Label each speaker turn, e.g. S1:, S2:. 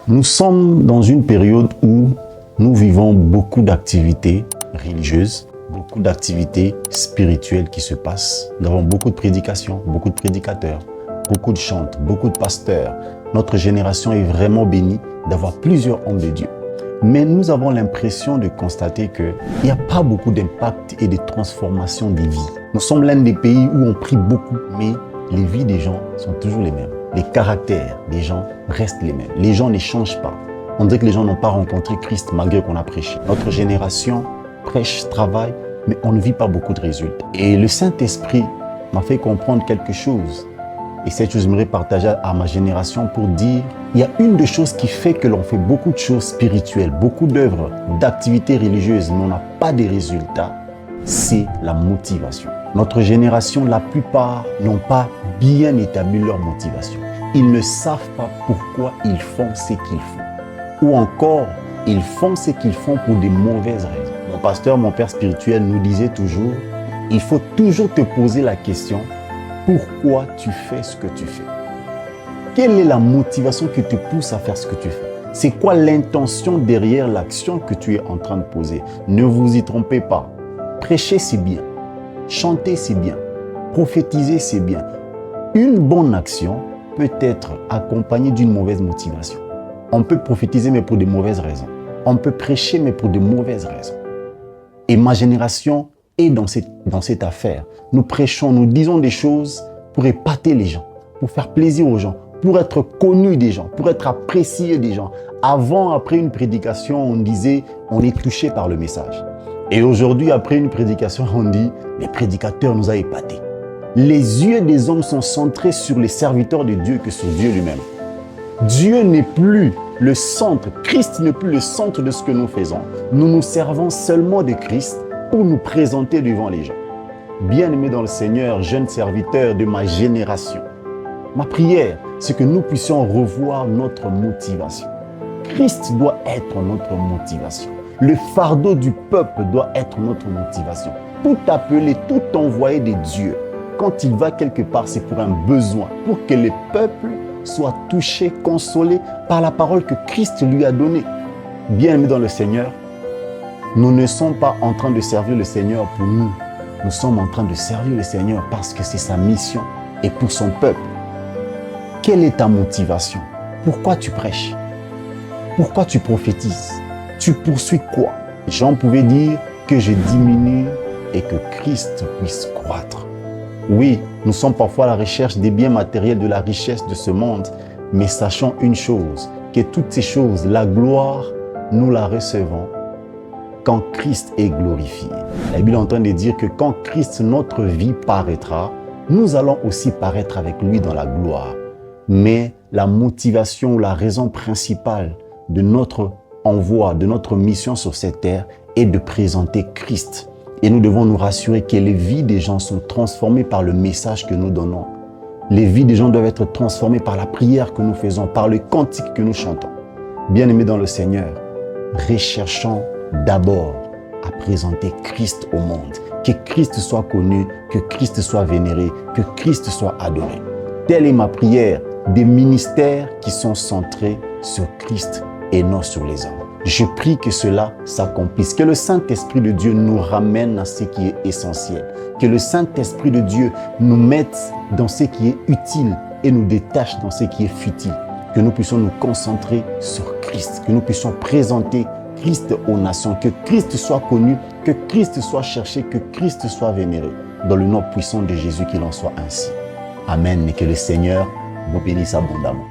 S1: Nous sommes dans une période où nous vivons beaucoup d'activités religieuses, beaucoup d'activités spirituelles qui se passent. Nous avons beaucoup de prédications, beaucoup de prédicateurs, beaucoup de chantes, beaucoup de pasteurs. Notre génération est vraiment bénie d'avoir plusieurs hommes de Dieu. Mais nous avons l'impression de constater qu'il n'y a pas beaucoup d'impact et de transformation des vies. Nous sommes l'un des pays où on prie beaucoup, mais les vies des gens sont toujours les mêmes. Les caractères des gens restent les mêmes. Les gens ne changent pas. On dirait que les gens n'ont pas rencontré Christ malgré qu'on a prêché. Notre génération prêche, travaille, mais on ne vit pas beaucoup de résultats. Et le Saint-Esprit m'a fait comprendre quelque chose. Et cette chose, j'aimerais partager à ma génération pour dire, il y a une des choses qui fait que l'on fait beaucoup de choses spirituelles, beaucoup d'œuvres, d'activités religieuses, mais on n'a pas de résultats, c'est la motivation. Notre génération, la plupart n'ont pas bien établi leur motivation. Ils ne savent pas pourquoi ils font ce qu'ils font. Ou encore, ils font ce qu'ils font pour des mauvaises raisons. Mon pasteur, mon père spirituel nous disait toujours, il faut toujours te poser la question, pourquoi tu fais ce que tu fais? Quelle est la motivation qui te pousse à faire ce que tu fais? C'est quoi l'intention derrière l'action que tu es en train de poser? Ne vous y trompez pas. Prêcher, c'est bien. Chanter, c'est bien. Prophétiser, c'est bien. Une bonne action peut être accompagnée d'une mauvaise motivation. On peut prophétiser, mais pour de mauvaises raisons. On peut prêcher, mais pour de mauvaises raisons. Et ma génération est dans cette affaire. Nous prêchons, nous disons des choses pour épater les gens, pour faire plaisir aux gens, pour être connus des gens, pour être appréciés des gens. Avant, après une prédication, on disait, on est touché par le message. Et aujourd'hui, après une prédication, on dit, les prédicateurs nous ont épatés. Les yeux des hommes sont centrés sur les serviteurs de Dieu que sur Dieu lui-même. Dieu n'est plus le centre, Christ n'est plus le centre de ce que nous faisons. Nous nous servons seulement de Christ pour nous présenter devant les gens. Bien-aimés dans le Seigneur, jeunes serviteurs de ma génération, ma prière, c'est que nous puissions revoir notre motivation. Christ doit être notre motivation. Le fardeau du peuple doit être notre motivation. Tout appelé, tout envoyé de Dieu, quand il va quelque part, c'est pour un besoin, pour que le peuple soit touché, consolé par la parole que Christ lui a donnée. Bien-aimés dans le Seigneur, nous ne sommes pas en train de servir le Seigneur pour nous. Nous sommes en train de servir le Seigneur parce que c'est sa mission et pour son peuple. Quelle est ta motivation? Pourquoi tu prêches? Pourquoi tu prophétises? Tu poursuis quoi? Jean pouvait dire que je diminue et que Christ puisse croître. Oui, nous sommes parfois à la recherche des biens matériels, de la richesse de ce monde, mais sachons une chose, que toutes ces choses, la gloire, nous la recevons quand Christ est glorifié. La Bible est en train de dire que quand Christ, notre vie, paraîtra, nous allons aussi paraître avec lui dans la gloire. Mais la motivation, la raison principale de notre envoi, de notre mission sur cette terre est de présenter Christ. Et nous devons nous rassurer que les vies des gens sont transformées par le message que nous donnons. Les vies des gens doivent être transformées par la prière que nous faisons, par le cantique que nous chantons. Bien-aimés dans le Seigneur, recherchons d'abord à présenter Christ au monde. Que Christ soit connu, que Christ soit vénéré, que Christ soit adoré. Telle est ma prière, des ministères qui sont centrés sur Christ et non sur les hommes. Je prie que cela s'accomplisse, que le Saint-Esprit de Dieu nous ramène à ce qui est essentiel, que le Saint-Esprit de Dieu nous mette dans ce qui est utile et nous détache dans ce qui est futile, que nous puissions nous concentrer sur Christ, que nous puissions présenter Christ aux nations, que Christ soit connu, que Christ soit cherché, que Christ soit vénéré. Dans le nom puissant de Jésus, qu'il en soit ainsi. Amen et que le Seigneur vous bénisse abondamment.